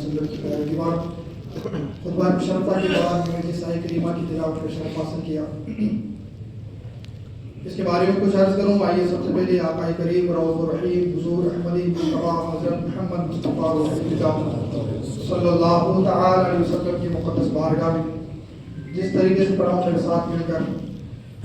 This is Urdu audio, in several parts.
وسلم کی پیروی دیوان خطبہ مشرفہ کے بعد میں جس آیت کریمہ کی تلاوت کا شرف حاصل کیا، اس کے بارے میں کچھ عرض کروں. آئیے سب سے پہلے آقا کریم رؤوف الرحیم حضور احمدی مصطفیٰ حضرت محمد مصطفیٰ صلی اللہ تعالی علیہ وسلم کی مقدس بارگاہ میں جس طریقے سے پڑھا میرے ساتھ مل کر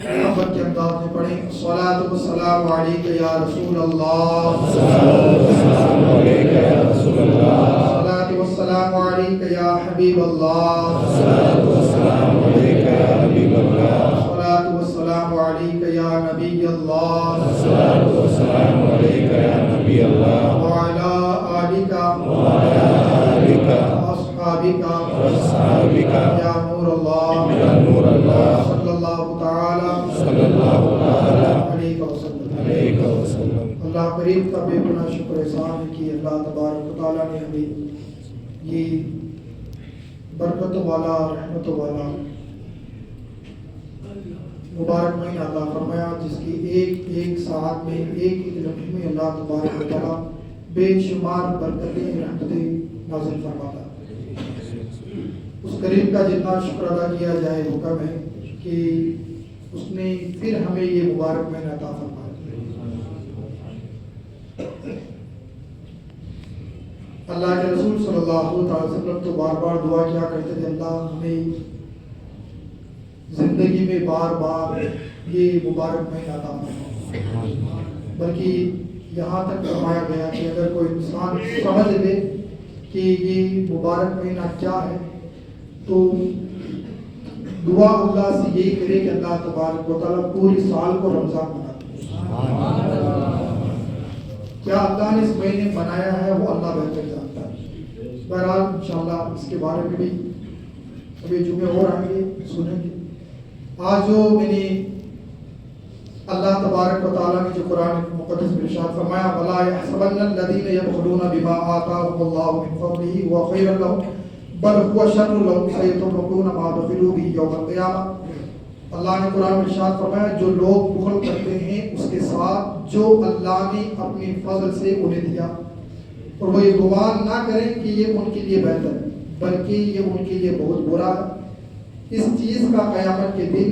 محبت کے انداز میں پڑھیں. الصلاۃ والسلام علیک یا رسول اللہ، السلام علیک یا رسول اللہ، الصلاۃ والسلام علیک یا حبیب اللہ، الصلاۃ والسلام علیک یا حبیب اللہ، الصلاۃ والسلام علیک یا نبی اللہ، الصلاۃ والسلام علیک یا نبی اللہ، وعلی آلک واصحابک یا نور اللہ، یا نور اللہ، صلی اللہ تعالی علیہ وسلم. اللہ کریم کا بے گناہ شکر احسان ہے کہ اللہ تبارک و تعالیٰ نے ہمیں یہ برکتوں والا رحمتوں والا مبارک مہینہ عطا فرمایا، جس کی ایک ایک ساعت میں ایک ایک لمحے میں اللہ تبارک و تعالیٰ بے شمار برکتیں رحمتیں نازل فرماتا. اس کریم کا جتنا شکر ادا کیا جائے وہ کم ہے کہ اس نے پھر ہمیں یہ مبارک مہینہ عطا فرمایا. اللہ کے رسول صلی اللہ علیہ وسلم تو بار بار دعا کیا کرتے تھے، اللہ ہمیں زندگی میں بار بار یہ مبارک مہینہ عطا فرمایا. بلکہ یہاں تک فرمایا گیا کہ اگر کوئی انسان سمجھ لے کہ یہ مبارک مہینہ کیا ہے تو دعا اللہ سے یہی کرے کہ اللہ تبارک و تعالیٰ پوری سال کو رمضان بنا دے. کیا اللہ نے اس مہینے بنایا ہے وہ اللہ بہتر جانتا ہے. بہرحال انشاءاللہ اس کے بارے میں بھی ابھی جمعے اور آئیں گے سنیں گے. آج جو میں نے اللہ تبارک و تعالیٰ نے جو قرآن مقدس میں ارشاد فرمایا، وَلَا يَحْسَبَنَّ الَّذِينَ يَبْخِلُونَ بِمَا آتَاهُمُ اللَّهُ مِنْ فَضْلِهِ وَهُوَ خَيْرٌ لَهُمْ بل هو شر لهم سيطرقون ما بخلوا به يوم القيامة. اللہ نے قرآن میں ارشاد فرمایا جو لوگ بخل کرتے ہیں اس کے ساتھ جو اللہ نے اپنی فضل سے انہیں دیا، اور وہ یہ گمان نہ کریں کہ یہ ان کے لیے بہتر ہے بلکہ یہ ان کے لیے بہت برا ہے. اس چیز کا قیامت کے دن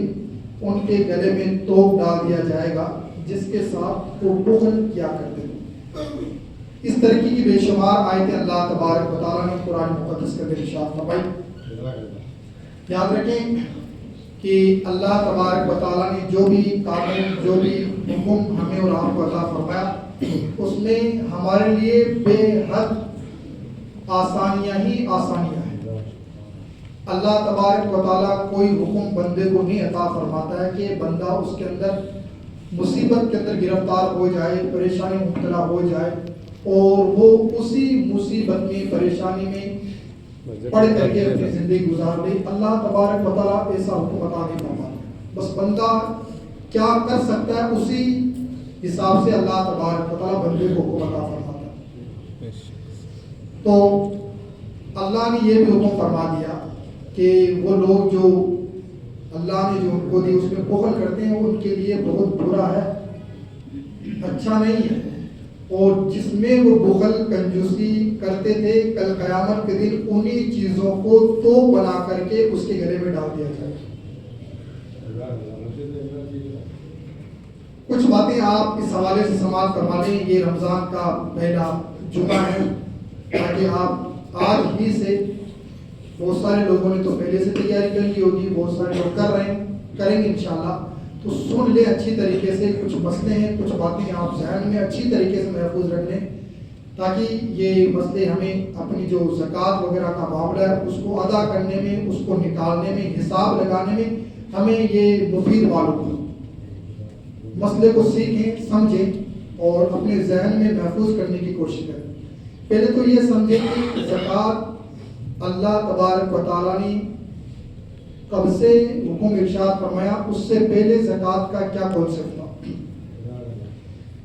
ان کے گلے میں توپ ڈال دیا جائے گا جس کے ساتھ وہ بخل کیا کرتے ہیں. اس طریقے کی بے شمار آیتیں اللہ تبارک و تعالیٰ نے قرآن مقدس کے اندر ارشاد فرمائی. یاد رکھیں کہ اللہ تبارک و تعالیٰ نے جو بھی قانون جو بھی حکم ہمیں اور آپ کو عطا فرمایا اس میں ہمارے لیے بے حد آسانیاں ہی آسانیاں ہیں. اللہ تبارک و تعالیٰ کوئی حکم بندے کو نہیں عطا فرماتا ہے کہ بندہ اس کے اندر مصیبت کے اندر گرفتار ہو جائے، پریشانی میں مبتلا ہو جائے اور وہ اسی مصیبت میں پریشانی میں پڑھ کر کے اپنی زندگی گزار دے. اللہ تبارک و تعالیٰ ایسا حکم عطا نہیں فرماتا. بس بندہ کیا کر سکتا ہے اسی حساب سے اللہ تبارک و تعالیٰ بندے کو حکم عطا فرماتا ہے. تو اللہ نے یہ بھی حکم فرما دیا کہ وہ لوگ جو اللہ نے جو ان کو دی اس میں بخل کرتے ہیں وہ ان کے لیے بہت برا ہے، اچھا نہیں ہے. اور جس میں وہ بخل کنجوسی کرتے تھے کل قیامت کے دن انہی چیزوں کو توپ بنا کر کے اس کے گلے میں ڈال دیا جائے. کچھ باتیں آپ اس حوالے سے سماعت فرما لیں. یہ رمضان کا پہلا جمعہ ہے تاکہ آپ آج ہی سے، بہت سارے لوگوں نے تو پہلے سے تیاری کر لی ہوگی، بہت سارے لوگ کریں گے انشاءاللہ، تو سن لیں اچھی طریقے سے. کچھ مسئلے ہیں، کچھ باتیں آپ ذہن میں اچھی طریقے سے محفوظ رکھ لیں تاکہ یہ مسئلے ہمیں اپنی جو زکوٰۃ وغیرہ کا معاملہ ہے اس کو ادا کرنے میں، اس کو نکالنے میں، حساب لگانے میں ہمیں یہ مفید معلوم ہو. مسئلے کو سیکھیں، سمجھیں اور اپنے ذہن میں محفوظ کرنے کی کوشش کریں. پہلے تو یہ سمجھیں کہ زکوٰۃ اللہ تبارک و تعالیٰ نے کب سے حکم ارشاد فرمایا، اس سے پہلے زکوٰۃ کا کیا کانسیپٹ تھا.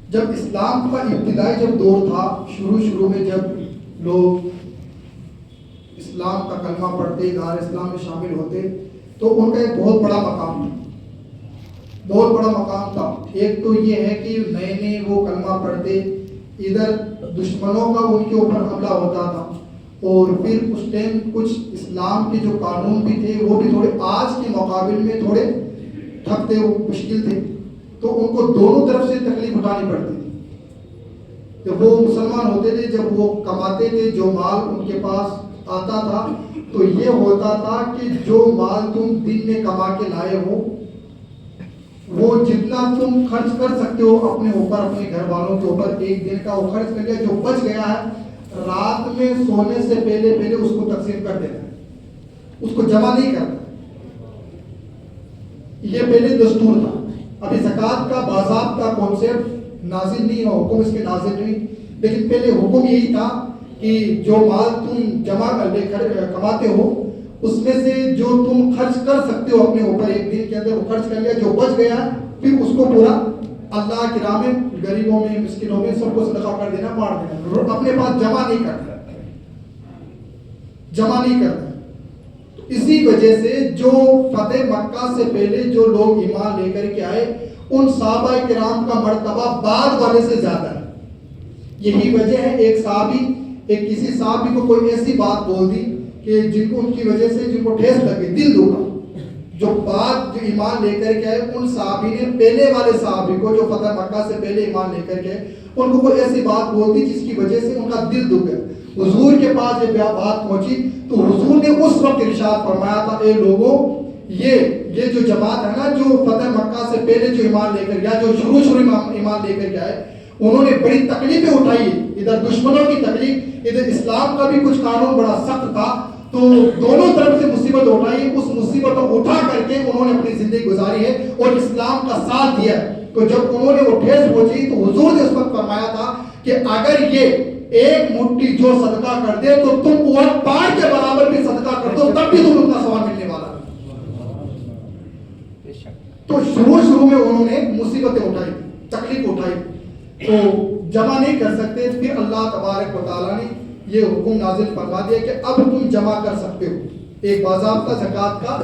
جب اسلام کا ابتدائی جب دور تھا، شروع میں جب لوگ اسلام کا کلمہ پڑھتے، دار اسلام میں شامل ہوتے، تو ان کا ایک بہت بڑا مقام تھا. ایک تو یہ ہے کہ نئے وہ کلمہ پڑھتے، ادھر دشمنوں کا ان کے اوپر حملہ ہوتا تھا اور پھر اس ٹائم کچھ اسلام کے جو قانون بھی تھے وہ بھی تھوڑے آج کے مقابل میں تھوڑے ٹھپ تھے, وہ مشکل تھے, تو ان کو دونوں طرف سے تکلیف اٹھانی پڑتی تھی. جب وہ مسلمان ہوتے تھے, جب وہ کماتے تھے, جو مال ان کے پاس آتا تھا, تو یہ ہوتا تھا کہ جو مال تم دن میں کما کے لائے ہو وہ جتنا تم خرچ کر سکتے ہو اپنے اوپر, اپنے گھر والوں کے اوپر, ایک دن کا وہ خرچ کر لیا. جو بچ گیا ہے رات میں سونے سے پہلے اس کو تقسیم کر دینا ہے, اس کو جمع نہیں کرنا. یہ پہلے دستور تھا. ابھی زکوٰۃ کا باضابطہ کانسیپٹ نازل نہیں ہوا, حکم اس کے نازل نہیں, لیکن پہلے حکم یہی تھا کہ جو مال تم جمع کماتے ہو اس میں سے جو تم خرچ کر سکتے ہو اپنے اوپر ایک دن کے اندر وہ خرچ کر لیا. جو بچ گیا پھر اس کو پورا اللہ کی راہ میں, غریبوں میں, مسکینوں میں سب کو صدقہ کر دینا, بانٹ دینا. اپنے پاس جمع نہیں کرنا, جمع نہیں کرنا. تو اسی وجہ سے جو فتح مکہ سے پہلے جو لوگ ایمان لے کر کے آئے ان صحابہ کرام کا مرتبہ بعد والے سے زیادہ ہے. یہی وجہ ہے ایک صحابی, ایک کسی صحابی کو کوئی ایسی بات بول دی کہ جن کو ان کی وجہ سے جن کو ٹھیس لگے, دل دکھا. جو بات جو ایمان لے کر کے آئے ان صحابی نے پہلے والے صحابی کو جو فتح مکہ سے پہلے ایمان لے کر کے ان کو کوئی ایسی بات بول دی جس کی وجہ سے ان کا دل دکھ گیا. حضور کے پاس جب بات پہنچی تو حضور نے اس وقت ارشاد فرمایا تھا, اے لوگوں یہ جو جماعت ہے نا جو فتح مکہ سے پہلے جو ایمان لے کر گیا, جو شروع ایمان لے کر کے آئے, انہوں نے بڑی تکلیفیں اٹھائی. ادھر دشمنوں کی تکلیف, ادھر اسلام کا بھی کچھ قانون بڑا سخت تھا, تو دونوں طرف سے مصیبت اٹھائی. اس مصیبت کو اٹھا کر کے انہوں نے اپنی زندگی گزاری ہے اور اسلام کا ساتھ دیا ہے. تو جب انہوں نے وہ ٹھیس پہنچی تو حضور نے اس وقت فرمایا تھا کہ اگر یہ ایک مٹھی جو صدقہ کر دے تو تم وہ پہاڑ کے برابر بھی صدقہ کر دو تب بھی تم اتنا ثواب ملنے والا. تو شروع میں انہوں نے مصیبتیں اٹھائی, تکلیف اٹھائی, تو جمع نہیں کر سکتے. پھر اللہ تبارک و تعالیٰ نے یہ حکم نازل فرما دیا کہ اب تم جمع کر سکتے ہو, ایک باضابطہ زکوٰۃ کا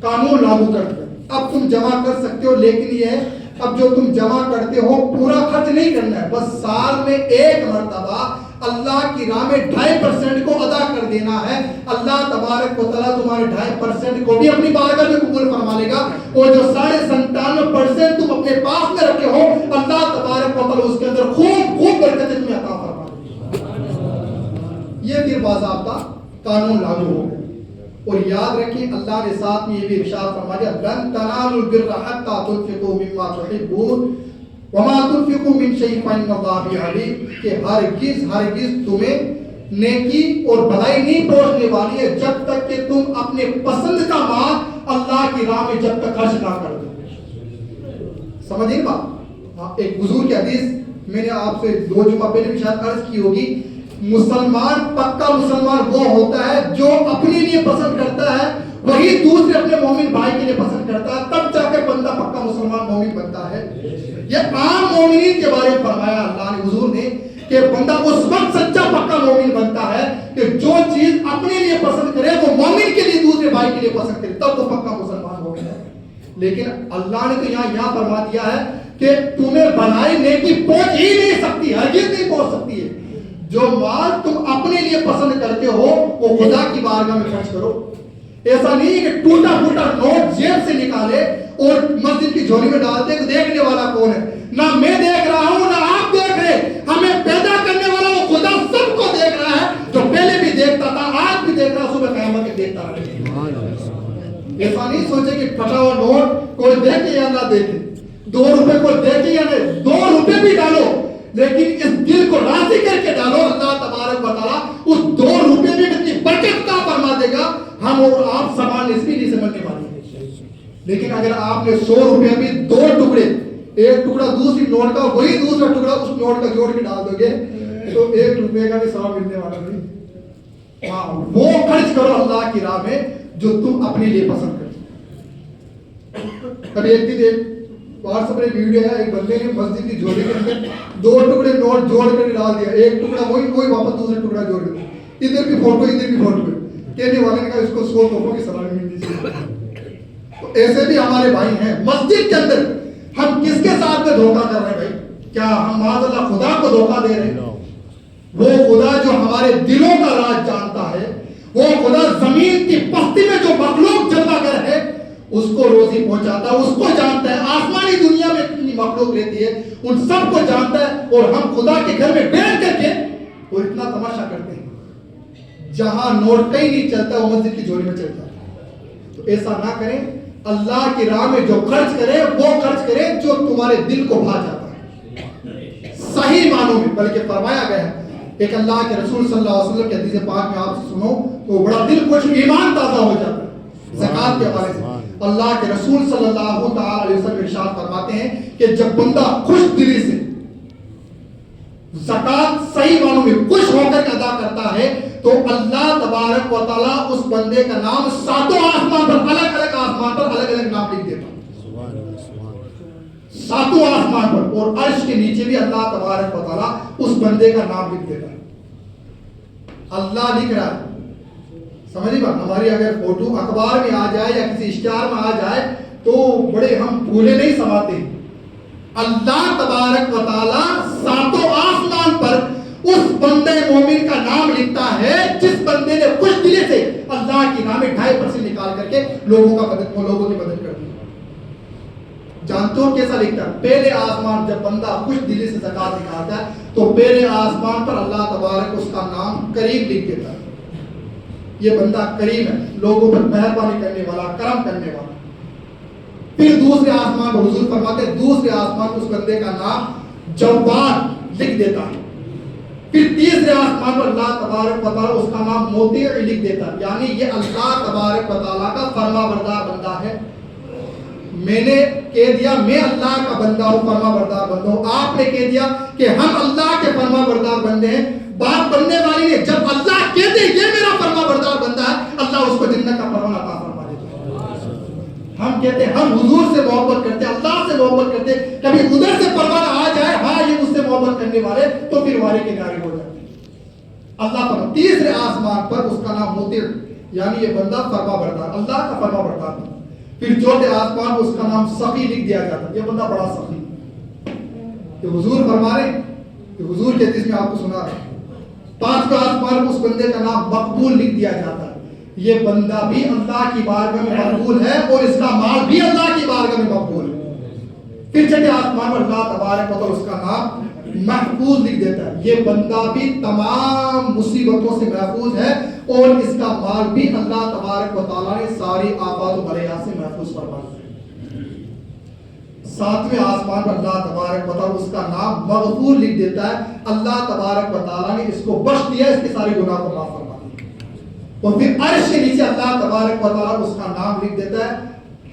قانون لاگو کر دیا. اب تم جمع کر سکتے ہو, لیکن یہ ہے اب جو تم جمع کرتے ہو پورا خرچ نہیں کرنا ہے, بس سال میں ایک مرتبہ اللہ کی راہ میں 2.5% کو ادا کر دینا ہے. اللہ تبارک و تعالیٰ تمہارے 2.5% کو بھی اپنی بارگاہ میں قبول فرما لے گا, اور جو 97.5% تم اپنے پاس میں رکھے ہو اللہ تبارک و تعالیٰ اس کے اندر خوب برکتیں تمہیں عطا فرما دے گا. یہ پھر باضابطہ قانون لاگو ہو گیا. اور یاد رکھیں اللہ نے ساتھ میں یہ بھی ارشاد فرما دیا, لن تنالوا البر حتى تنفقوا مما تحبون وما تنفقوا من شيء فإن الله به عليم, کہ ہرگز تمہیں نیکی اور بھلائی نہیں پہنچنے والی ہے جب تک کہ تم اپنے پسند کا مال اللہ کی راہ میں جب تک خرچ نہ کر دو. سمجھیں بات. ایک حضور کی حدیث میں نے آپ سے 2 جمعہ پہلے بھی شاید عرض کی ہوگی, مسلمان پکا مسلمان وہ ہوتا ہے جو اپنے لیے پسند کرتا ہے وہی دوسرے اپنے مومن بھائی کے لیے پسند کرتا ہے, تب جا کے بندہ پکا مسلمان مومن بنتا ہے. یہ عام مومنین کے بارے میں فرمایا اللہ نے, حضور نے, کہ بندہ اس وقت سچا پکا مومن بنتا ہے کہ جو چیز اپنے لیے پسند کرے وہ مومن کے لیے دوسرے بھائی کے لیے پسند کرے, تب وہ پکا مسلمان مومن ہے. لیکن اللہ نے تو یہاں فرما دیا ہے کہ تمہیں بھلائی نیکی پہنچ ہی نہیں سکتی, ہرگز نہیں پہنچ سکتی ہے. جو مال تم اپنے لیے پسند کرتے ہو وہ خدا کی بارگاہ میں خرچ کرو. ایسا نہیں کہ ٹوٹا پھوٹا نوٹ جیب سے نکالے اور مسجد کی جھولی میں ڈال دے کہ دیکھنے والا کون ہے. نہ میں دیکھ رہا ہوں نہ آپ دیکھ رہے, ہمیں پیدا کرنے والا وہ خدا سب کو دیکھ رہا ہے, جو پہلے بھی دیکھتا تھا آج بھی دیکھ رہا, صبح قیامت کے دیکھتا رہے. ایسا نہیں سوچے کہ پھٹا ہوا نوٹ کوئی دیکھے یا نہ دیکھے, 2 روپے کوئی دیکھے یا نہیں, 2 روپے بھی ڈالو لیکن اس دل کو راضی کر کے ڈالو. اللہ تبارک و تعالیٰ اس 2 روپے میں کتنی برکت کا فرما دے گا, ہم اور آپ سامان اس بھی نہیں سمجھنے والے. لیکن اگر آپ نے 100 روپے میں 2 ٹکڑے, ایک ٹکڑا دوسری نوٹ کا وہی دوسرا ٹکڑا اس نوٹ کا جوڑ کے ڈال دو گے تو 1 روپے کا بھی ثواب ملنے والا نہیں. ہاں وہ خرچ کرو اللہ کی راہ میں جو تم اپنے لیے پسند کرو. کبھی ایک دن واٹس ایپ پر ویڈیو ہے, ایک بندے نے مسجد کی جھولی کے اندر 2 ٹکڑے نوٹ جوڑ کر ڈال دیا, ایک ٹکڑا وہی واپس دوسرا ٹکڑا جوڑ دیا, ادھر بھی فوٹو ادھر بھی فوٹو. کہنے والے نے کہا اس کو 100 توپوں کی سلام ملنی چاہیے. تو ایسے بھی ہمارے بھائی ہیں مسجد کے اندر, ہم کس کے ساتھ میں دھوکہ کر رہے ہیں بھائی؟ کیا ہم معاذ اللہ خدا کو دھوکہ دے رہے ہیں؟ وہ خدا جو ہمارے دلوں کا راز جانتا ہے، وہ خدا زمین کی پستی میں جو مخلوق جلوہ گر ہے اس کو روزی پہنچاتا ہے، اس کو جانتا ہے. آسمانی دنیا میں کتنی مخلوق رہتی ہے ان سب کو جانتا ہے. اور ہم خدا کے گھر میں بیٹھ کر کے وہ اتنا تماشا کرتے ہیں، جہاں نوٹ کہیں نہیں چلتا وہ مسجد کی جوڑی میں چل جاتا ہے. تو ایسا نہ کریں. اللہ کی راہ میں جو خرچ کرے وہ خرچ کرے جو تمہارے دل کو بھا جاتا ہے صحیح معنوں میں. بلکہ فرمایا گیا ہے، ایک اللہ کے رسول صلی اللہ علیہ وسلم کی حدیث پاک میں آپ سے سنو تو بڑا دل خوش، ایمان تازہ ہو جاتا ہے زکات کے حوالے سے. اللہ کے رسول صلی اللہ تعالی علیہ وسلم ارشاد فرماتے ہیں کہ جب بندہ خوش دلی سے زکات صحیح معنوں میں خوش ہو کر ادا کرتا ہے تو اللہ تبارک و تعالیٰ اس بندے کا نام ساتوں آسمان پر، الگ الگ آسمان پر الگ الگ نام لکھ دیتا ہے. ساتوں آسمان پر اور عرش کے نیچے بھی اللہ تبارک و تعالیٰ اس بندے کا نام لکھ دیتا ہے. اللہ لکھ رہا ہے. سمجھے بات؟ ہماری اگر فوٹو اخبار میں آ جائے یا کسی اشتہار میں آ جائے تو بڑے ہم پھولے نہیں سماتے. اللہ تبارک و تعالیٰ ساتوں آسمان پر اس بندے مومن کا نام لکھتا ہے جس بندے نے خوش دلی سے اللہ کی راہ میں 2.5% نکال کر کے لوگوں کی مدد کر دی. جانتے ہو کیسا لکھتا ہے؟ پہلے آسمان جب بندہ خوش دلی سے زکات نکالتا ہے تو پہلے آسمان پر اللہ تبارک اس کا نام کریم لکھ دیتا ہے. یہ بندہ کریم ہے، لوگوں پر مہربانی کرنے والا، کرم کرنے والا. پھر دوسرے آسمان پر حضور فرماتے ہیں دوسرے آسمان پر اس بندے کا نام جواد لکھ دیتا ہے. پھر تیسرے آسمان پر اللہ تبارک و تعالیٰ اس کا نام مطیع لکھ دیتا ہے. یعنی یہ اللہ تبارک و تعالیٰ کا فرما بردار بندہ ہے. میں نے کہہ دیا میں اللہ کا بندہ ہوں، فرما بردار بندہ ہوں. آپ نے کہہ دیا کہ ہم اللہ کے فرما بردار بندے ہیں. بات بننے والی نے جب اللہ کہتے یہ میرا فرما بردار بندہ ہے، اللہ اس کو جنت کا فرمان عطا فرما دیتا ہے. ہم کہتے ہیں ہم حضور سے محبت کرتے ہیں، اللہ سے محبت کرتے ہیں، کبھی ادھر سے فرمان آ جائے ہاں یہ مجھ سے محبت کرنے والے تو پھر وارے کے نارے ہو جاتے ہیں. اللہ فرما تیسرے آسمان پر اس کا نام مطیع، یعنی یہ بندہ فرما بردار، اللہ کا فرما بردار. پھر چوتھے آسمان پر اس کا نام سخی لکھ دیا جاتا ہے، یہ بندہ بڑا سخی. کہ حضور فرما رہے کہ حضور کے حدیث میں آپ کو سنا رہے. پانچویں آسمان پر اس بندے کا نام مقبول لکھ دیا جاتا ہے، یہ بندہ بھی اللہ کی بارگاہ میں مقبول ہے اور اس کا مال بھی اللہ کی بارگاہ میں مقبول ہے. پھر چھٹے آسمان پر اللہ تبارک و تعالیٰ اس کا نام محفوظ لکھ دیتا ہے، یہ بندہ بھی تمام مصیبتوں سے محفوظ ہے اور اس کا مال بھی اللہ تبارک و تعالیٰ نے ساری آفات و بلیات سے محفوظ فرما دیا. ساتویں آسمان پر اللہ تبارک و تعالیٰ اس کا نام مغفور لکھ دیتا ہے، اللہ تبارک و تعالیٰ نے اس کو بخش دیا، اس کے سارے گناہ کو معاف فرما دیا. اور پھر عرش کے نیچے اللہ تبارک و تعالیٰ اس کا نام لکھ دیتا ہے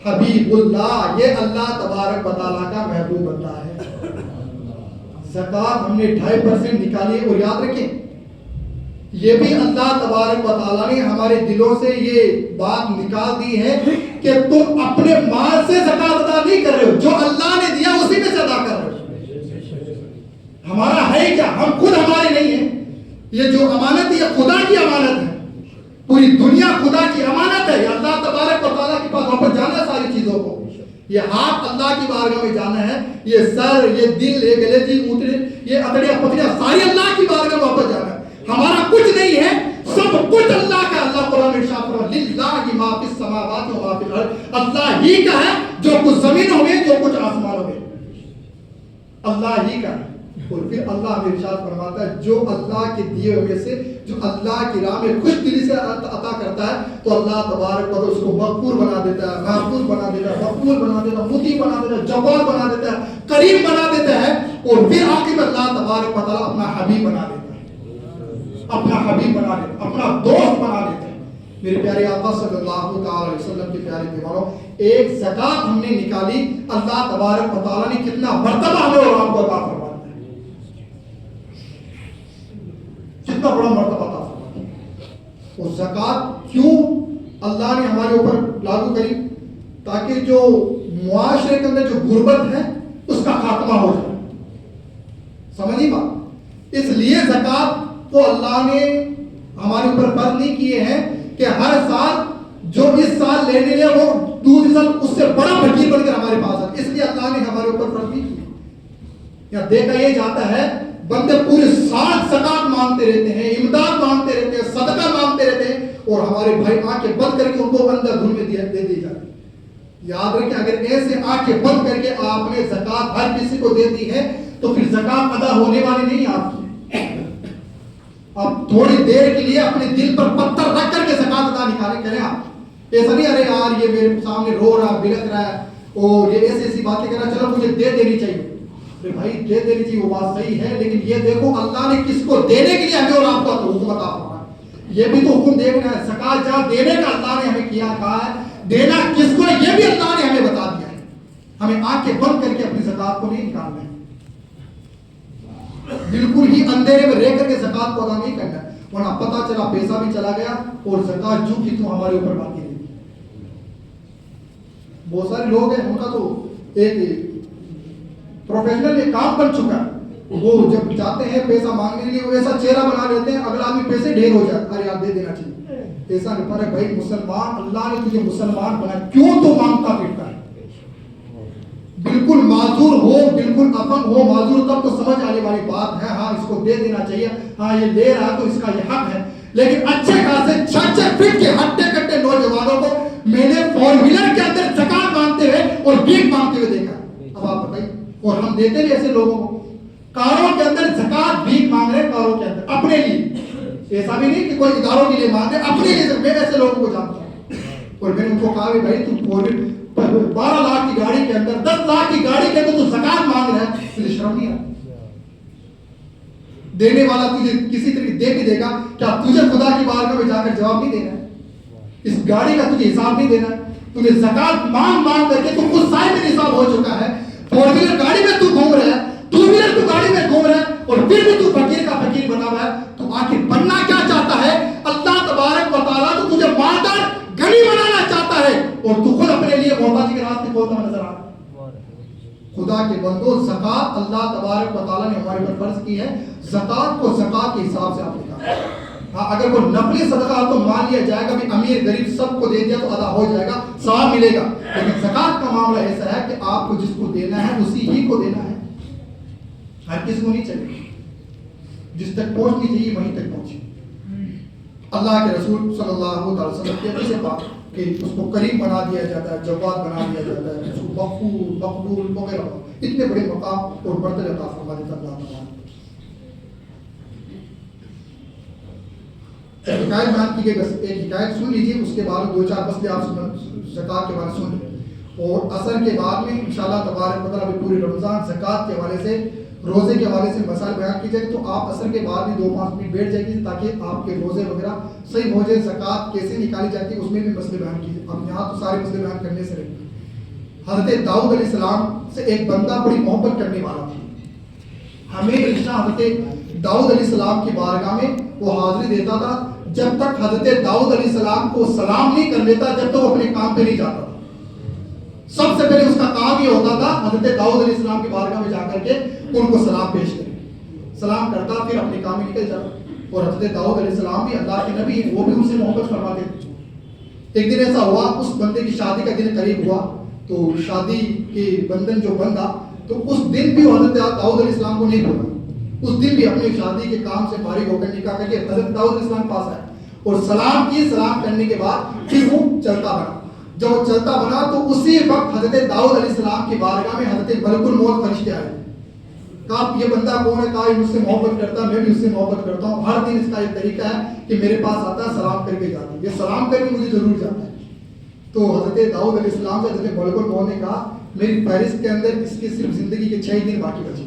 حبیب اللہ، یہ اللہ تبارک و تعالیٰ کا محبوب بندہ ہے. زکات ہم نے 2.5% نکالی ہے. اور یاد رکھیں یہ بھی اللہ تبارک و تعالیٰ نے ہمارے دلوں سے یہ بات نکال دی ہے کہ تم اپنے مال سے زکات ادا نہیں کر رہے ہو، جو اللہ نے دیا اسی میں سے ادا کر رہے ہو. ہمارا ہے کیا؟ ہم خود ہمارے نہیں ہیں. یہ جو امانت ہے یہ خدا کی امانت ہے، پوری دنیا خدا کی امانت ہے. یہ اللہ تبارک و تعالیٰ کے پاس واپس جانا ہے ساری چیزوں کو. یہ ہاتھ اللہ کی بارگاہ میں جانا ہے، یہ سر، یہ دل، یہ گلے جی اترے، یہ اتڑیاں پتڑیاں ساری اللہ کی بارگاہ میں واپس جانا ہے. ہمارا کچھ نہیں ہے، سب کچھ اللہ کا. اللہ قرآن میں ارشاد فرماتا ہے للہ ما فی السماوات و ما فی الارض، اللہ ہی کا ہے جو کچھ زمینوں میں جو کچھ آسمانوں میں، اللہ ہی کا ہے. اور پھر اللہ میں ارشاد فرماتا ہے جو اللہ کے دیے ہوئے سے جو اللہ کی راہ میں خوش دلی سے عطا کرتا ہے تو اللہ تبارک و تعالیٰ اس کو مغفور بنا دیتا ہے، محفوظ بنا دیتا ہے، مقبول بنا دیتا ہے، مطیع بنا دیتا ہے، جواد بنا دیتا ہے، کریم بنا دیتا ہے. اور پھر آخر میں اللہ تبارک و تعالیٰ اپنا حبیب بنا دیتا ہے، اپنا حبیب بنا دیتا ہے، اپنا دوست بنا دیتا ہے. میرے پیارے آقا صلی اللہ تعالی علیہ وسلم کے پیارے دیواروں، ایک زکات ہم نے نکالی، اللہ تبارک و تعالیٰ نے کتنا مرتبہ ہمیں اور آپ کو عطا فرمایا، کتنا بڑا مرتبہ عطا فرمایا. اور زکات کیوں اللہ نے ہمارے اوپر لاگو کری؟ تاکہ جو معاشرے کے اندر جو غربت ہے اس کا خاتمہ ہو جائے. سمجھیے بات؟ اس لیے زکات کو اللہ نے ہمارے اوپر فرض نہیں کیے ہیں کہ ہر سال جو اس سال لینے لیا وہ دوسرے سال اس سے بڑا فقیر بن کر ہمارے پاس ہے. اس لیے اللہ نے ہمارے اوپر فرض نہیں کیا. یا دیکھا یہ جاتا ہے بندے پورے سال زکات مانگتے رہتے ہیں، امداد مانگتے رہتے ہیں، صدقہ مانگتے رہتے ہیں، اور ہمارے بھائی آنکھیں بند کر کے ان کو اندر دھن میں دے دی جاتی ہے۔ یاد رکھیں اگر ایسے آنکھیں بند کر کے آپ نے زکات ہر کسی کو دے دی ہے تو پھر زکات ادا ہونے والی نہیں آپ کی۔ آپ تھوڑی دیر کے لیے اپنے دل پر پتھر رکھ کر کے زکات ادا نکالیں کریں آپ، ایسا نہیں ارے یار یہ میرے سامنے رو رہا بلک رہا ہے اور یہ ایسی باتیں کر رہا ہے، چلو مجھے دے دینی چاہیے۔ بھائی دے دینی چاہیے وہ بات صحیح ہے، لیکن یہ دیکھو اللہ نے کس کو دینے کے لیے ہمیں اور آپ کو حکم عطا فرمایا، یہ بھی تو حکم دیکھنا ہے۔ زکات جہاں دینے کا اللہ نے ہمیں کیا کہا ہے، دینا کس کو ہے یہ بھی اللہ نے ہمیں بتا دیا ہے۔ ہمیں آنکھیں بند کر کے اپنی زکات کو نہیں نکالنا ہے، بالکل ہی اندھیرے میں رہ کر کے زکات کو ادا نہیں کرنا ہے، ورنہ پتہ چلا پیسہ بھی چلا گیا اور زکات جو کی تو ہمارے اوپر باقی رہی۔ بہت سارے لوگ ہیں ان کا تو ایک پروفیشنل یہ کام بن چکا ہے، وہ جب جاتے ہیں پیسہ مانگنے کے لیے وہ ایسا چہرہ بنا لیتے ہیں اگلا آدمی پیسے ڈھیر ہو جائے، ارے آپ دے دینا چاہیے۔ ایسا نہیں، پر بھائی مسلمان اللہ نے تجھے مسلمان بنا، کیوں تو مانگتا پھرتا ہے؟ بالکل معذور ہو، بالکل اپن ہو معذور، تب تو سمجھ آنے والی بات ہے، ہاں اس کو دے دینا چاہیے، ہاں یہ لے رہا تو اس کا یہ حق ہے۔ لیکن اچھے خاصے 6 فٹ کے ہٹے کٹے نوجوانوں کو میں نے 4 ویلر کے اندر زکات مانگتے ہوئے اور بھیک مانگتے ہوئے دیکھا۔ اب آپ بتائیے، اور ہم دیتے بھی ایسے لوگوں کو کاروں کے اندر زکات بھیک مانگ رہے، کاروں کے اندر اپنے لیے، ایسا بھی نہیں کہ کوئی اداروں کے لیے مانگ رہے، اپنے لیے۔ میں ایسے لوگوں کو جانتا ہوں اور میں نے ان کو کہا کہ بھائی تم 12 لاکھ کی گاڑی کے اندر 10 لاکھ کی گاڑی کے اندر تو زکات مانگ رہا ہے، تجھے شرم نہیں آتی؟ دینے والا تجھے کسی طریقے دے بھی دے گا، کیا تجھے خدا کی بارگاہ میں جا کر جواب نہیں دینا ہے؟ اس گاڑی کا تجھے حساب نہیں دینا ہے؟ تجھے زکات مانگ مانگ کر کے تو خود صاحب نصاب ہو چکا ہے، 4 ویلر گاڑی میں تو گھوم رہا ہے، 2 ویلر تو گاڑی میں گھوم رہا ہے، اور پھر بھی تو فقیر کا فقیر بنا ہوا ہے۔ تو آخر بننا کیا چاہتا ہے؟ اللہ تبارک و تعالیٰ تو تجھے مالدار غنی بنانا چاہتا ہے، اور تو خود اپنے لیے محتاجی کے راستے کھولتا ہوا نظر آ رہا ہے۔ خدا کے بندو، زکات اللہ تبارک و تعالیٰ نے ہمارے پر فرض کی ہے، زکات کو زکات کے حساب سے آپ نکالیں۔ ہاں اگر کوئی نفلی صدقہ تو مان لیا جائے گا، بھی امیر غریب سب کو دے دیا تو ادا ہو جائے گا، ثواب ملے گا، لیکن زکات کا معاملہ ایسا ہے کہ آپ کو جس کو دینا ہے اسی ہی کو دینا ہے، ہر کس کو نہیں چاہیے، جس تک پہنچنی چاہیے وہیں تک پہنچے۔ اللہ کے رسول صلی اللہ علیہ وسلم کی حدیث پاک کہ اس کو کریم بنا دیا جاتا ہے، جواد بنا دیا جاتا ہے، اس کو مقبول مقبول وغیرہ، اتنے بڑے مقام اور مرتبہ عطا فرما دیتا اللہ تعالیٰ۔ حکایت بیان کی گئی، بس ایک حکایت سن لیجیے، اس کے بعد 2-4 مسئلے آپ زکات کے بارے میں سن لیں، اور عصر کے بعد میں انشاءاللہ تبارک و تعالیٰ ابھی پوری رمضان زکات کے حوالے سے، روزے کے حوالے سے مسائل بیان کی جائے، تو آپ عصر کے بعد بھی 2-5 منٹ بیٹھ جائیے تاکہ آپ کے روزے وغیرہ صحیح ہو جائے، زکات کیسے نکالی جاتی ہے اس میں بھی مسئلے بیان کیجیے۔ اب یہاں تو سارے مسئلے بیان کرنے سے رہے۔ حضرت داؤد علیہ السلام سے ایک بندہ بڑی محبت کرنے والا تھا، ہمیشہ حضرت داؤد علیہ السلام کی بارگاہ میں وہ حاضری دیتا تھا، جب تک حضرت داؤد علیہ السلام کو سلام نہیں کر لیتا جب تک وہ اپنے کام پہ نہیں جاتا تھا۔ سب سے پہلے اس کا کام یہ ہوتا تھا حضرت داؤد علیہ السلام کی بارگاہ میں جا کر کے ان کو سلام پیش کرے، سلام کرتا پھر اپنے کام میں نکل جاتا۔ اور حضرت داؤد علیہ السلام بھی اللہ کے نبی ہیں، وہ بھی ان سے محبت فرماتے تھے۔ ایک دن ایسا ہوا، اس بندے کی شادی کا دن قریب ہوا، تو شادی کے بندھن جو بندھا، تو اس دن بھی حضرت داؤد علیہ السلام کو نہیں بولا، اس دن بھی اپنی شادی کے کام سے فارغ ہو کر نکاح کر کے حضرت داؤد علیہ السلام پاس آئے اور سلام کی، سلام کرنے کے بعد پھر وہ چلتا بنا۔ جب وہ چلتا بنا تو اسی وقت حضرت داؤد علیہ السلام کی بارگاہ میں حضرت ملک الموت فرشتے آئے، کہا یہ بندہ کون ہے؟ کہا یہ مجھ سے محبت کرتا ہے، میں بھی اس سے محبت کرتا ہوں، ہر دن اس کا ایک طریقہ ہے کہ میرے پاس آتا ہے، سلام کر کے جاتا ہے، یہ سلام کر کے مجھے ضرور جاتا ہے۔ تو حضرت داؤد علیہ السلام سے حضرت ملک الموت نے کہا میری فہرست کے اندر اس کی صرف زندگی کے 6 دن باقی بچے،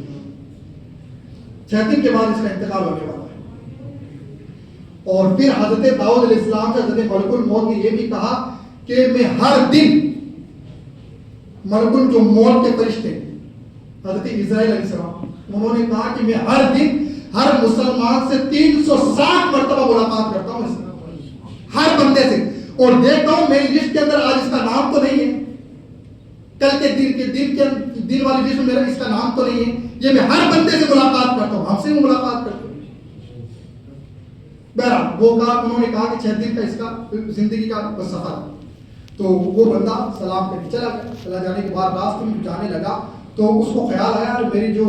6 دن کے بعد اس کا انتقال ہونے والا ہے۔ اور پھر حضرت داؤد علیہ السلام سے حضرت ملک الموت نے یہ بھی کہا کہ میں ہر دن ملک جو موت کے فرشتے حضرت اسرائیل علیہ السلام، انہوں نے کہا کہ میں ہر دن ہر مسلمان سے 360 مرتبہ ملاقات کرتا ہوں، ہر بندے سے، اور دیکھتا ہوں میری لسٹ کے اندر آج اس کا نام تو نہیں ہے، کل کے دن والی لسٹ میں میرا اس کا نام تو نہیں ہے، یہ میں ہر بندے سے ملاقات کرتا ہوں، ہم سے بھی ملاقات کرتا ہوں۔ بہرحال وہ کہا، انہوں نے کہا کہ 6 دن کا اس کا زندگی کا سفر ہے۔ تو وہ بندہ سلام کر کے چلا گیا، چلا جانے کے بعد راستے میں جانے لگا تو اس کو خیال آیا میری جو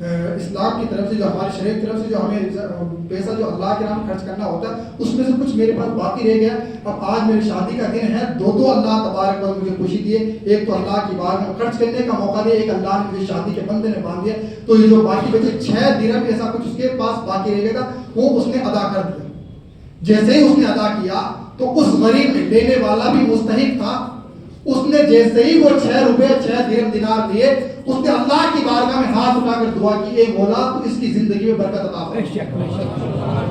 اسلام کی طرف سے, جو ہماری شریعت کی طرف سے جو ہمیں پیسہ جو اللہ کے نام خرچ کرنا ہوتا ہے, اس میں سے کچھ میرے پاس باقی رہ گیا. اب آج میری شادی کا دن ہے, دو اللہ تبارک و تعالیٰ مجھے خوشی دیے, ایک تو اللہ کی بارگاہ میں خرچ کرنے کا موقع دیا, ایک اللہ نے مجھے شادی کے بندے نے باندھ دیا. تو یہ جو باقی بچے 6 درہم ایسا کچھ اس کے پاس باقی رہ گیا تھا, وہ اس نے ادا کر دیا. جیسے ہی اس نے ادا کیا تو اس غریب میں لینے والا بھی مستحق تھا. اس نے جیسے ہی وہ 6 روپے 6 درہم دینار لیے, اس نے اللہ کی بارگاہ میں ہاتھ اٹھا کر دعا کی, اے مولا تو اس کی زندگی میں برکت عطا فرما.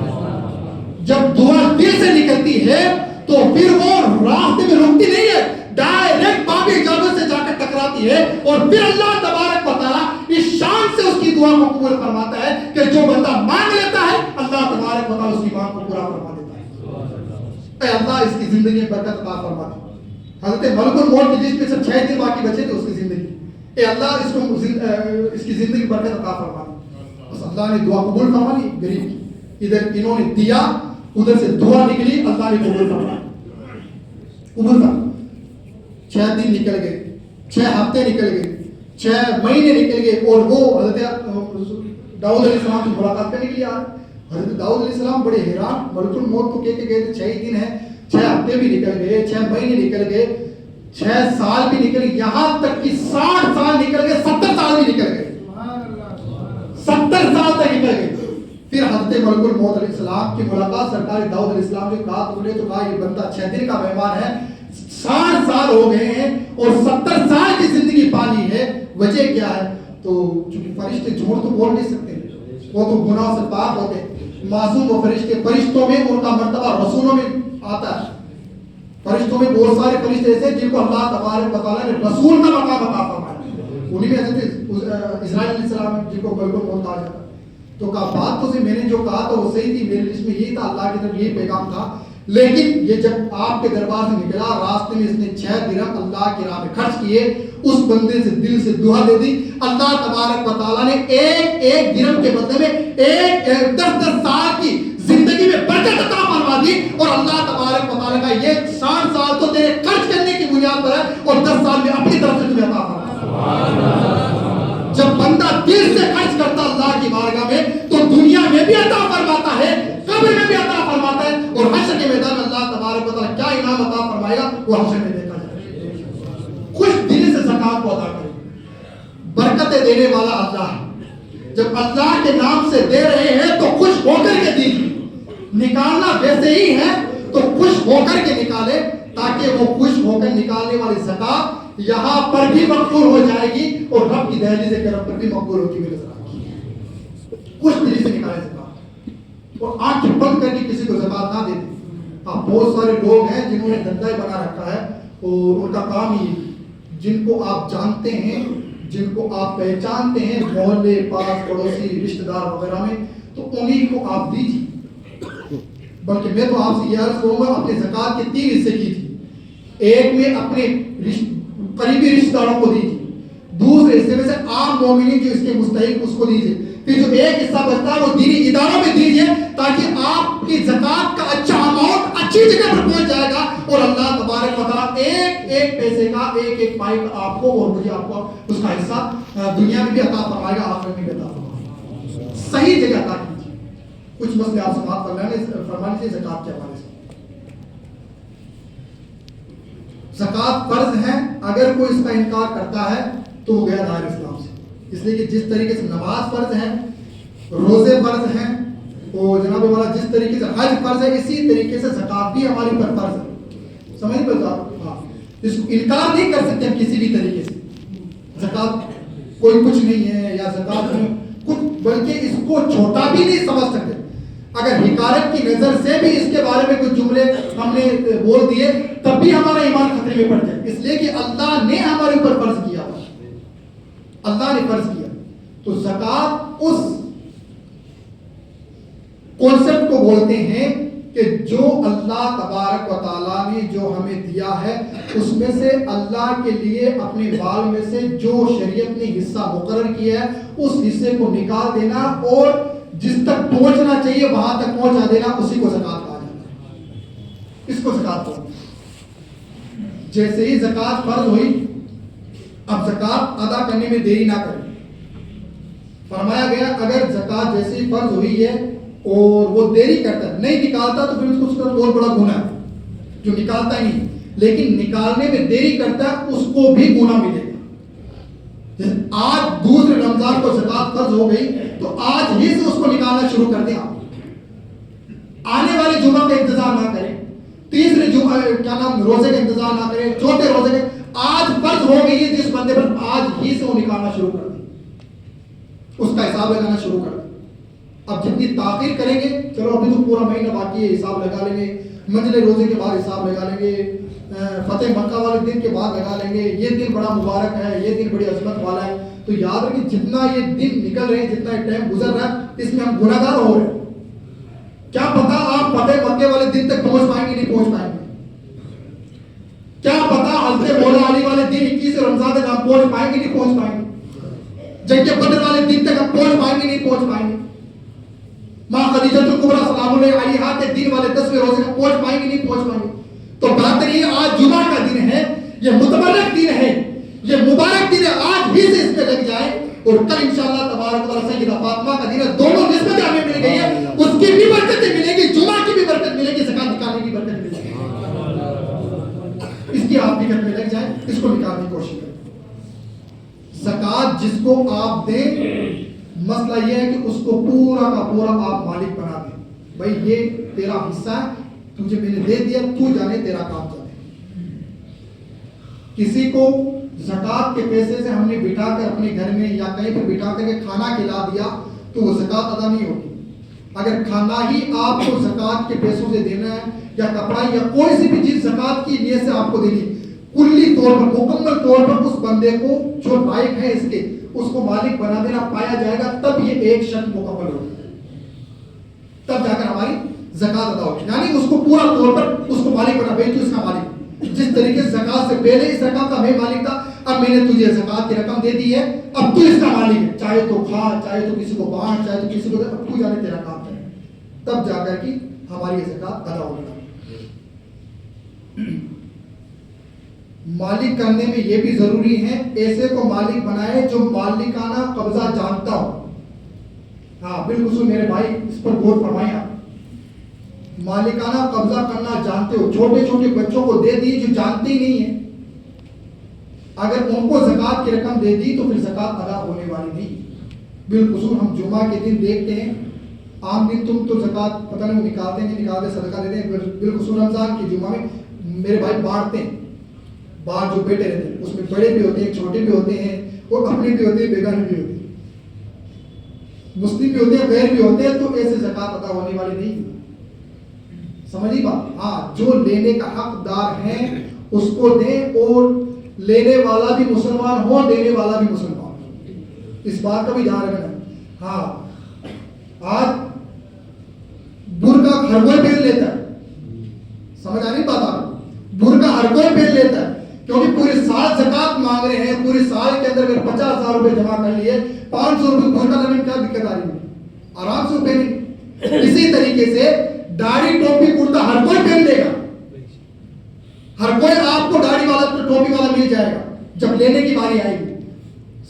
جب دعا دل سے نکلتی ہے تو پھر وہ راستے میں رکتی نہیں ہے, ڈائریکٹ باب اجابت سے جا کر ٹکراتی ہے, اور پھر اللہ تبارک و تعالی اس شان سے اس کی دعا کو قبول فرماتا ہے کہ جو بندہ مانگ لیتا ہے اللہ تبارک و تعالی اس کی مانگ کو پورا فرما دیتا ہے. اے اللہ اس کی زندگی میں برکت عطا فرما دے. حضرت ملک الموت کے جس میں سے 6 دن باقی بچے تھے اس کی زندگی, اے اللہ اس کی زندگی برکت عطا فرما دی. بس اللہ نے دعا قبول فرما لی غریب کی. ادھر انہوں نے دیا, ادھر سے دعا نکلی, اللہ نے قبول فرما قبول فرما. 6 دن نکل گئے, 6 ہفتے نکل گئے, 6 مہینے نکل گئے, اور وہ حضرت داؤد علیہ السلام سے ملاقات کرنے کے لیے آ رہے. حضرت داؤد علیہ السلام بڑے حیران, ملک الموت تو کہہ کے گئے تھے 6 دن ہیں, 6 ہفتے بھی نکل گئے, 6 مہینے نکل گئے, 6 سال بھی نکل گئے, یہاں تک کہ 60 سال نکل گئے, 70 سال بھی نکل گئے, 70 سال تک نکل گئے. پھر حضرت ملک الموت علیہ السلام کی ملاقات سرکار داؤد علیہ السلام سے کہا, تو نے تو کہا یہ بندہ 6 دن کا مہمان ہے, 60 سال ہو گئے ہیں اور 70 سال کی زندگی پالی ہے, وجہ کیا ہے؟ تو چونکہ فرشتے جھوٹ تو بول نہیں سکتے, وہ تو گناہ سے پاک ہوتے ہیں, معصوم و فرشتے, فرشتوں میں ان کا مرتبہ رسولوں میں آتا ہے. فرشتوں میں بہت سارے فرشتے ایسے جن کو اللہ تبارک و تعالیٰ نے رسول کا مقام عطا فرمایا. انہی میں حضرت اسرائیل علیہ السلام جن کو ملک الموت کہا جاتا ہے. تو کہا بات تو سے میں نے جو کہا تھا وہ صحیح تھی, میرے لسٹ میں یہی تھا, اللہ کی طرف یہی پیغام تھا, لیکن یہ جب آپ کے دربار سے نکلا, راستے میں اس نے 6 درہم اللہ کی راہ میں خرچ کیے, اس بندے سے دل سے دعا دے دی. اللہ تبارک و تعالیٰ نے ایک درہم کے بدلے میں 10 سال کی زندگی میں برکت عطا فرما دی. اور اللہ تبارک و تعالیٰ کا یہ 60 سال تو تیرے خرچ کرنے کی بنیاد پر ہے, اور 10 سال میں اپنی طرف سے تمہیں عطا فرما. جب بندہ دل سے خرچ کرتا اللہ کی بارگاہ میں تو دنیا میں بھی عطا فرماتا ہے, قبر میں بھی عطا فرماتا ہے, اور حشر کے میدان میں اللہ تبارک و تعالیٰ کیا انعام عطا فرمائے گا وہ حشر میں دیکھا جائے گا. خوش دل سے زکات کو ادا کریں, برکتیں دینے والا اللہ ہے. جب اللہ کے نام سے دے رہے ہیں تو خوش ہو کر کے دیجیے, نکالنا ویسے ہی ہے تو خوش ہو کر کے نکالے, تاکہ وہ خوش ہو کر نکالنے والی زکات یہاں پر بھی مقبول ہو جائے گی, اور رب کی دہلیز کرم پر بھی مقبول ہوتی ہوئی نظر آئے گی. خوش دلی سے نکالے زکات, اور آنکھ بند کر کے کسی کو زکات نہ دے دیں. بہت سارے لوگ ہیں جنہوں نے دھندا بنا رکھا ہے, اور ان کا کام ہی, جن کو آپ جانتے ہیں, جن کو آپ پہچانتے ہیں محلے پاس پڑوسی رشتہ دار وغیرہ میں, تو انہی کو آپ دیجیے. بلکہ میں تو آپ سے یہ عرض کروں گا, اپنے زکات کے 3 حصے کی تھی. ایک میں اپنے قریبی رشتہ داروں کو دیجیے, دوسرے حصے میں سے عام مومنین جو اس کے مستحق اس کو دیجیے, پھر جو ایک حصہ بچتا ہے وہ دینی اداروں میں دیجیے, تاکہ آپ کی زکات کا اچھا اماؤنٹ اچھی جگہ پر پہنچ جائے گا, اور اللہ تبارک و تعالیٰ ایک پیسے کا ایک پائی کا آپ کو اور مجھے آپ کو اس کا حصہ دنیا میں بھی عطا فرمائے گا, آخرت میں بھی عطا فرمائے گا. صحیح جگہ عطا کیجیے. کچھ مسئلے آپ سے بات فرما لیجیے زکات کے حوالے سے. زکات فرض ہے, اگر کوئی اس کا انکار کرتا ہے تو وہ گیا دائر اسلام سے. اس لیے کہ جس طریقے سے نماز فرض ہے, روزے فرض ہیں, اور جناب والا جس طریقے سے حج فرض ہے, اسی طریقے سے زکات بھی ہماری پر فرض ہے. سمجھ پڑتا آپ؟ ہاں, اس کو انکار نہیں کر سکتے ہم کسی بھی طریقے سے. زکات کوئی کچھ نہیں ہے یا زکات کچھ, بلکہ اس کو چھوٹا بھی نہیں سمجھ سکتے. اگر حکارت کی نظر سے بھی اس کے بارے میں کچھ جملے ہم نے بول دیے تب بھی ہمارا ایمان خطرے میں پڑ جائے, اس لیے کہ اللہ نے ہمارے اوپر فرض کیا, اللہ نے فرض کیا. تو زکات اس کانسیپٹ کو بولتے ہیں کہ جو اللہ تبارک و تعالیٰ نے جو ہمیں دیا ہے اس میں سے اللہ کے لیے اپنے مال میں سے جو شریعت نے حصہ مقرر کیا ہے اس حصے کو نکال دینا, اور جس تک پہنچنا چاہیے وہاں تک پہنچا دینا, اسی کو زکات کہا جاتا ہے. اس کو زکات کہا. جیسے ہی زکات فرض ہوئی, اب زکات ادا کرنے میں دیری نہ کریں. فرمایا گیا اگر زکات جیسی فرض ہوئی ہے اور وہ دیری کرتا ہے نہیں نکالتا تو پھر اس کا بہت بڑا گناہ ہے جو نکالتا ہی نہیں، لیکن نکالنے میں دیری کرتا ہے اس کو بھی گناہ ملے گا۔ آج دوسرے رمضان کو زکات فرض ہو گئی تو آج ہی سے اس کو نکالنا شروع کر دیں آپ، آنے والے جمعہ کا انتظار نہ کریں، تیسرے جمعہ روزے کا انتظار نہ کریں، چوتھے روزے کا، آج فرض ہو گئی ہے جس بندے پر آج ہی سے وہ نکالنا شروع کر دیں، اس کا حساب لگانا شروع کر دیں۔ اب جتنی تاخیر کریں گے، چلو ابھی تو پورا مہینہ باقی ہے، حساب لگا لیں گے، منجلے روزے کے بعد حساب لگا لیں گے، فتح مکہ والے دن کے بعد لگا لیں گے، یہ دن بڑا مبارک ہے، یہ دن بڑی عظمت والا ہے، تو یاد رکھیں جتنا یہ دن نکل رہے ہیں، جتنا یہ ٹائم گزر رہا ہے، اس میں ہم گناہ گار ہو رہے ہیں۔ کیا پتا آپ فتح مکے والے دن تک پہنچ پائیں گے نہیں پہنچ پائیں گے، کیا پتا حضرت مولا علی والے دن 21 رمضان تک ہم پہنچ پائیں گے نہیں پہنچ پائیں گے، جنگ بدر والے دن تک ہم پہنچ پائیں گے نہیں پہنچ پائیں گے، ماں خدیجہ الکبریٰ سلام اللہ علیہا کے دن والے 10ویں روزے کو پہنچ پائیں گے نہیں پہنچ پائیں گے۔ تو بہتر یہ آج جمعہ کا دن ہے، یہ متبرک دن ہے، یہ مبارک دن ہے، آج ہی سے اس پہ لگ جائیں، اور کل انشاءاللہ تبارک و تعالیٰ سیدہ فاطمہ کا دن ہے، دونوں نسبتیں ہمیں مل گئی ہے، اس کی بھی برکتیں ملے گی، جمعہ کی بھی برکت ملے گی، زکات نکالنے کی برکت ملے گی، اس کی آپ فکر میں لگ جائیں، اس کو نکالنے کی کوشش کریں۔ زکات جس کو آپ دیں، مسئلہ یہ ہے کہ اس کو پورا کا پورا آپ مالک بنا دیں، بھائی یہ تیرا حصہ ہے، تجھے میں نے دے دیا، تو جانے تیرا کام چلے۔ کسی کو زکات کے پیسے سے ہم نے بٹھا کر اپنے گھر میں یا کہیں پر بٹھا کر کے کھانا کھلا دیا تو وہ زکات ادا نہیں ہوگی۔ اگر کھانا ہی آپ کو زکات کے پیسوں سے دینا ہے یا کپڑا یا کوئی سی بھی چیز زکات کی نیت سے آپ کو دینی، کلی طور پر مکمل طور پر اس بندے کو جو لائق ہے اس کے، اس کو مالک بنا دینا پایا جائے گا، تب یہ ایک شرط مکمل ہوگی، تب جا کر ہماری زکات ادا ہوگی۔ یعنی اس کو پورا طور پر اس کو مالک بنا، بھائی تو اس کا مالک، جس طریقے سے زکات سے پہلے اس رقم کا میں مالک تھا، اب میں نے تجھے زکات کی رقم دے دی ہے، اب تو اس کا مالک ہے، چاہے تو کھا، چاہے تو کسی کو بانٹ، چاہے تو کسی کو دے، اب تو جانے تیرا کام ہے، تب جا کر کے ہماری زکات ادا ہوگی۔ مالک کرنے میں یہ بھی ضروری ہے ایسے کو مالک بنائے جو مالکانہ قبضہ جانتا ہو۔ ہاں بالخصوص میرے بھائی اس پر غور فرمائیں، آپ مالکانہ قبضہ کرنا جانتے ہو، چھوٹے چھوٹے بچوں کو دے دی جو جانتے ہی نہیں ہیں، اگر ان کو زکات کی رقم دے دی تو پھر زکات ادا ہونے والی نہیں۔ بالخصوص ہم جمعہ کے دن دیکھتے ہیں، عام دن تم تو زکات پتہ نہیں نکالتے نہیں نکالتے، صدقہ دیتے ہیں، بالخصوص رمضان کے جمعہ میں میرے بھائی بانٹتے ہیں، باہر جو بیٹے رہتے ہیں اس میں بڑے بھی ہوتے ہیں، چھوٹے بھی ہوتے ہیں، اور اپنے بھی ہوتے ہیں، بیگانے بھی ہوتے ہیں، مسلم بھی ہوتے ہیں، غیر بھی ہوتے ہیں، تو ایسے زکات ادا ہونے والی نہیں۔ سمجھی بات؟ ہاں جو لینے کا حقدار ہے اس کو دیں، اور لینے والا بھی مسلمان ہو، دینے والا بھی مسلمان ہو، اس بات کا بھی دھیان رکھنا۔ ہاں آج برقع ہر کوئی پہن لیتا ہے، سمجھ آ نہیں بات؟ آپ برقع ہر کوئی پہن لیتا ہے، کیونکہ پورے سال زکات مانگ رہے ہیں، پورے سال کے اندر اگر 50,000 روپے جمع کر لیے، 500 روپے برقع لینے میں کیا دقت آ رہی ہے؟ آرام سے پہنے۔ اسی طریقے سے داڑھی ٹوپی کرتا ہر کوئی پہن لے گا، ہر کوئی آپ کو داڑھی والا ٹوپی والا مل جائے گا جب لینے کی باری آئے گی،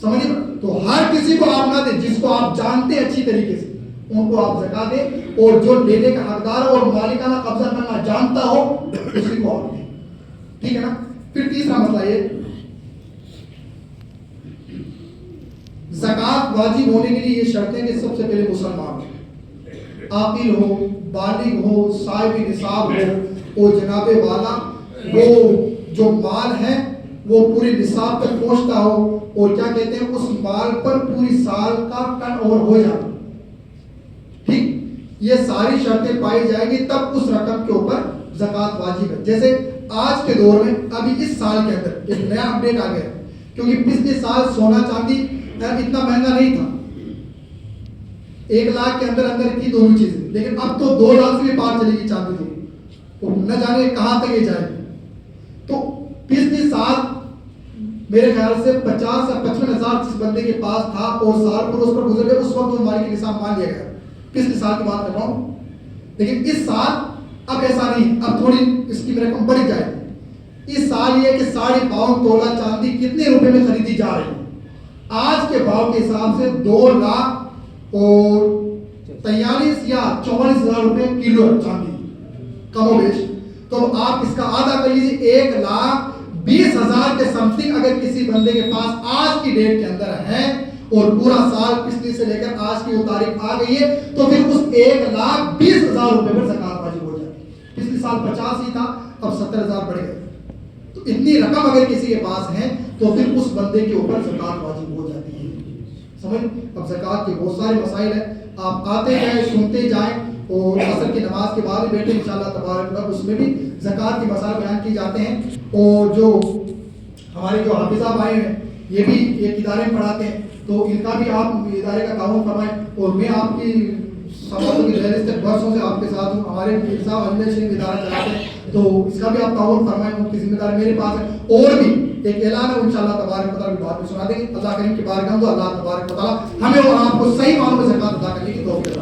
سمجھے؟ تو ہر کسی کو آپ نہ دیں، جس کو آپ جانتے ہیں اچھی طریقے سے ان کو آپ زکات دیں، اور جو لینے کا حقدار اور مالکانہ قبضہ کرنا جانتا ہو اسی کو آپ دیں، ٹھیک ہے نا؟ پھر تیسرا مسئلہ یہ، زکات واجب ہونے کے لیے یہ شرطیں کہ سب سے پہلے مسلمان ہو، عاقل ہو، بالغ ہو، صاحب نصاب ہو، اور جناب والا وہ جو مال ہے وہ پورے نصاب تک پہنچتا ہو، اور کیا کہتے ہیں اس مال پر پوری سال کا ٹرن اوور ہو جائے، ٹھیک؟ یہ ساری شرطیں پائی جائیں گی تب اس رقم کے اوپر زکات واجب ہے۔ جیسے آج کے دور میں ابھی اس سال کے اندر ایک نیا اپڈیٹ آ گیا، کیونکہ پچھلے سال سونا چاندی اتنا مہنگا نہیں تھا، 1 لاکھ کے اندر اندر کی دونوں چیزیں، لیکن اب تو 2 لاکھ سے بھی پار چلے گی چاندی، تو نہ جانے کہاں تک یہ جائے گی۔ تو پچھلے سال میرے خیال سے 50 سے 55 ہزار جس بندے کے پاس تھا اور سال پر اس پر گزر گئے، اس وقت وہ مالک نصاب مان لیا گیا، پچھلے سال کی بات کر رہا ہوں۔ لیکن اس سال اب ایسا نہیں، اب تھوڑی اس کی رقم بڑھ جائے گی۔ اس سال یہ کہ 52.5 تولہ چاندی کتنے روپے میں خریدی جا رہی ہے؟ آج کے بھاؤ کے حساب سے 2,43,000 یا 44,000 روپے کلو ہے چاندی کم و بیش. تو آپ اس کا آدھا کر لیجیے 1,20,000 کے سمتھنگ اگر کسی بندے کے پاس آج کی ڈیٹ کے اندر ہے اور پورا سال پچھلی سے لے کر آج کی وہ تاریخ آ گئی ہے تو پھر اس 1,20,000 روپے پر زکات واجب ہو جائے. پچھلی سال 50 ہی تھا, اب 70,000 بڑھ گئے. تو اتنی رقم اگر کسی کے پاس ہے تو پھر اس بندے کے اوپر زکات واجب ہو جاتی ہے. سمجھ. اب زکات کے بہت سارے مسائل ہیں, آپ آتے جائیں سنتے جائیں اور عصر کی نماز کے بعد بیٹھے انشاءاللہ تبارک اللہ, اس میں بھی زکات کے مسائل بیان کی جاتے ہیں. اور جو ہمارے جو حافظہ بھائی ہیں یہ بھی ایک ادارے میں پڑھاتے ہیں, تو ان کا بھی آپ ادارے کا تعاون فرمائیں. اور میں آپ کی سماجوں کی ریئلسٹک برسوں سے آپ کے ساتھ ہوں. ہمارے پیر صاحب اجمیر شریف ادارہ چلاتے ہیں, تو اس کا بھی آپ تعاون فرمائیں. ان کی ذمہ داری میرے پاس ہے. اور بھی ایک اعلان ہے انشاءاللہ تبارک و تعالیٰ بعد میں سنا دیں گے. اللہ کریم کی بارگاہ میں اللہ تبارک و تعالیٰ ہمیں اور آپ کو صحیح معنوں میں زکات ادا کرنے کی